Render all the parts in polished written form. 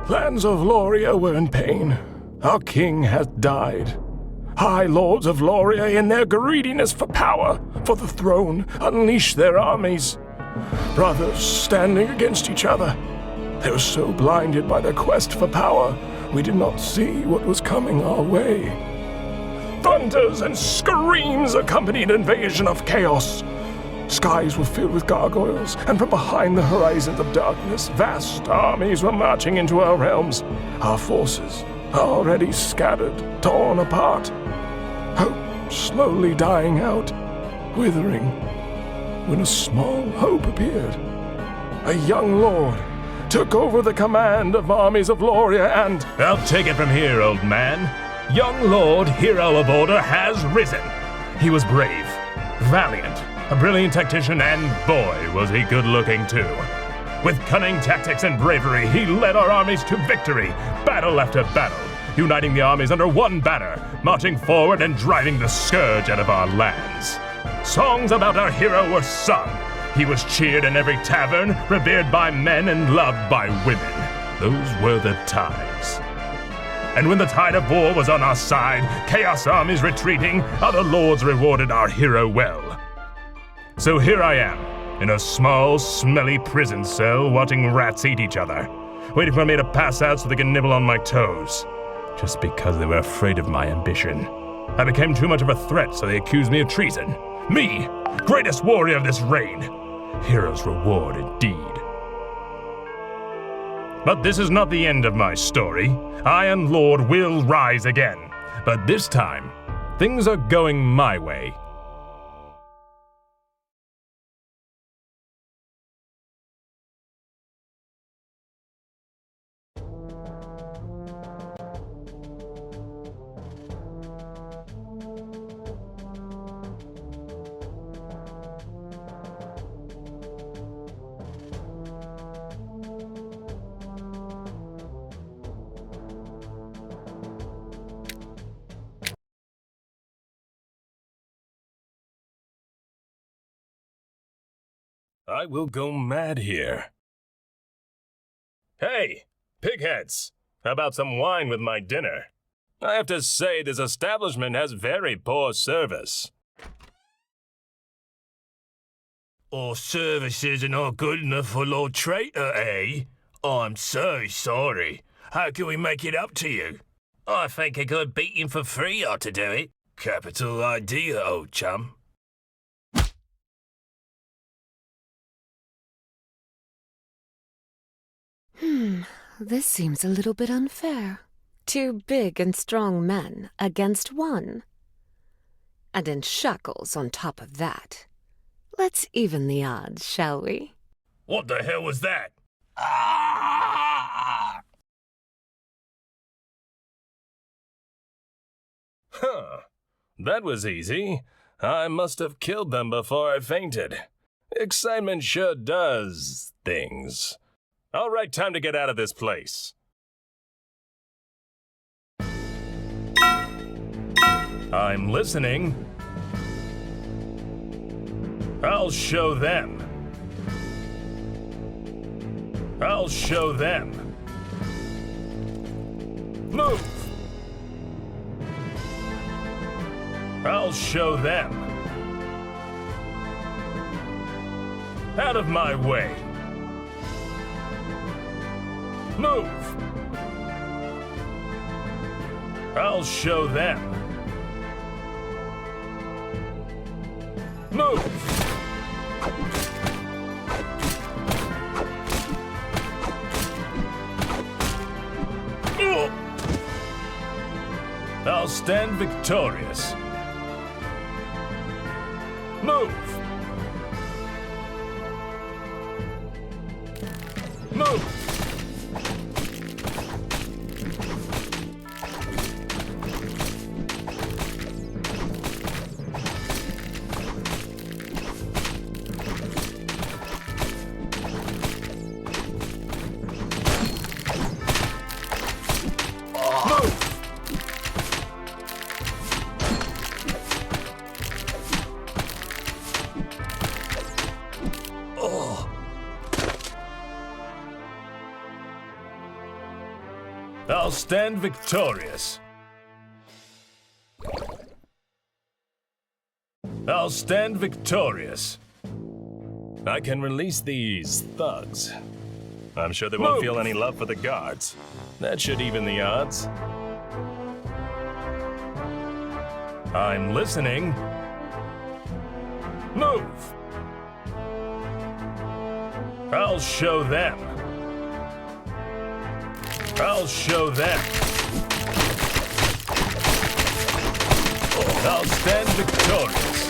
Lands of Loria were in pain. Our king hath died. High lords of Loria, in their greediness for power, for the throne, unleashed their armies. Brothers standing against each other. They were so blinded by their quest for power, we did not see what was coming our way. Thunders and screams accompanied an invasion of chaos. Skies were filled with gargoyles, and from behind the horizons of darkness, vast armies were marching into our realms. Our forces, already scattered, torn apart. Hope slowly dying out, withering, when a small hope appeared. A young lord took over the command of armies of Loria and... I'll take it from here, old man. Young Lord, hero of order, has risen. He was brave, valiant, a brilliant tactician, and boy, was he good-looking too. With cunning tactics and bravery, he led our armies to victory, battle after battle, uniting the armies under one banner, marching forward and driving the scourge out of our lands. Songs about our hero were sung. He was cheered in every tavern, revered by men and loved by women. Those were the times. And when the tide of war was on our side, chaos armies retreating, other lords rewarded our hero well. So here I am, in a small, smelly prison cell, watching rats eat each other, waiting for me to pass out so they can nibble on my toes, just because they were afraid of my ambition. I became too much of a threat, so they accused me of treason. Me, greatest warrior of this reign. Hero's reward indeed. But this is not the end of my story. Iron Lord will rise again. But this time, things are going my way. I will go mad here. Hey, pigheads! How about some wine with my dinner? I have to say, this establishment has very poor service. Our services are not good enough for Lord Traitor, eh? I'm so sorry. How can we make it up to you? I think a good beating for free ought to do it. Capital idea, old chum. This seems a little bit unfair. 2 big and strong men against 1. And in shackles on top of that. Let's even the odds, shall we? What the hell was that? Huh. That was easy. I must have killed them before I fainted. Excitement sure does things. All right, time to get out of this place. I'm listening. I'll show them. I'll show them. Move! I'll show them. Out of my way. Move! I'll show them. Move! I'll stand victorious. Move! Move! I'll stand victorious. I'll stand victorious. I can release these thugs. I'm sure they won't feel any love for the guards. That should even the odds. I'm listening. Move! I'll show them. I'll show them. I'll stand victorious.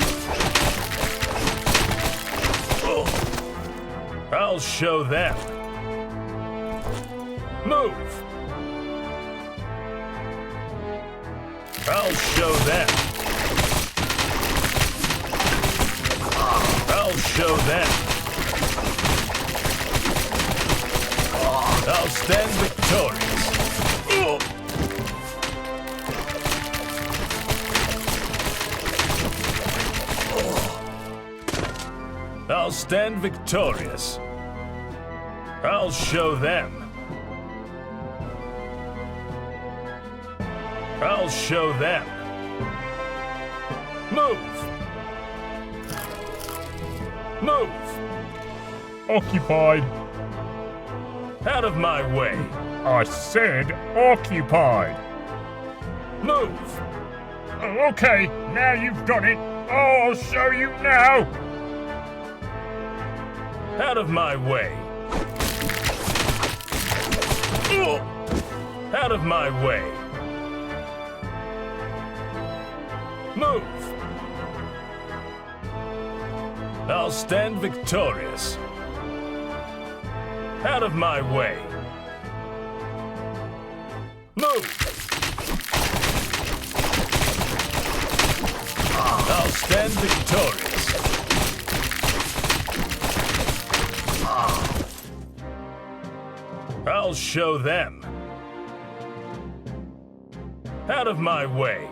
I'll show them. Move! I'll show them. I'll show them. I'll stand victorious. I'll stand victorious. I'll show them. I'll show them. Move! Move! Occupied. Out of my way. I said occupied. Move! Okay, now you've done it. I'll show you now. Out of my way. Out of my way. Move. I'll stand victorious. Out of my way. Move. I'll stand victorious. I'll show them. Out of my way.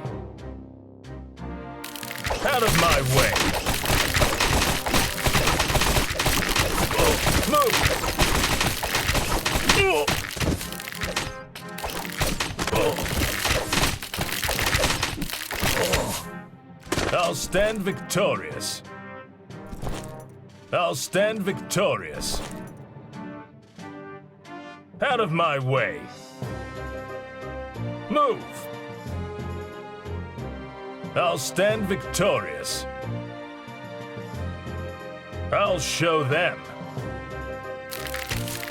Out of my way. Move. I'll stand victorious. I'll stand victorious. Out of my way. Move. I'll stand victorious. I'll show them.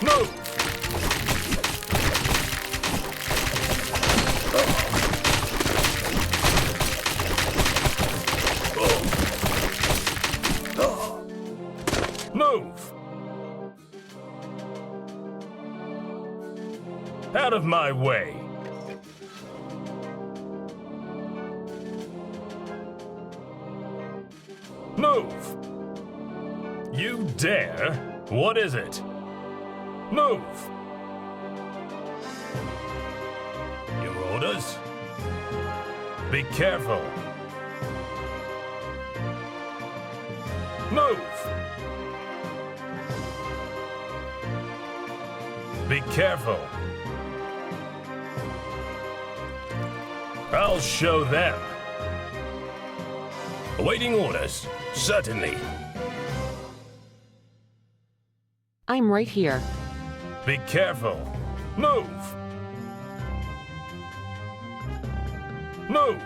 Move. Move. Out of my way. Move. You dare? What is it? Move. Your orders? Be careful. Move. Be careful. I'll show them. Awaiting orders. Certainly. I'm right here. Be careful. Move. Move.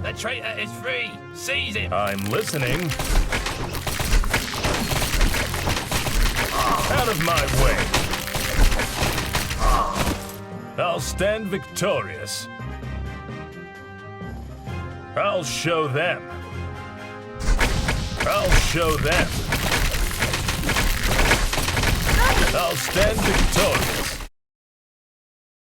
The traitor is free. Seize him. I'm listening. Out of my way. I'll stand victorious. I'll show them. I'll show them. I'll stand victorious.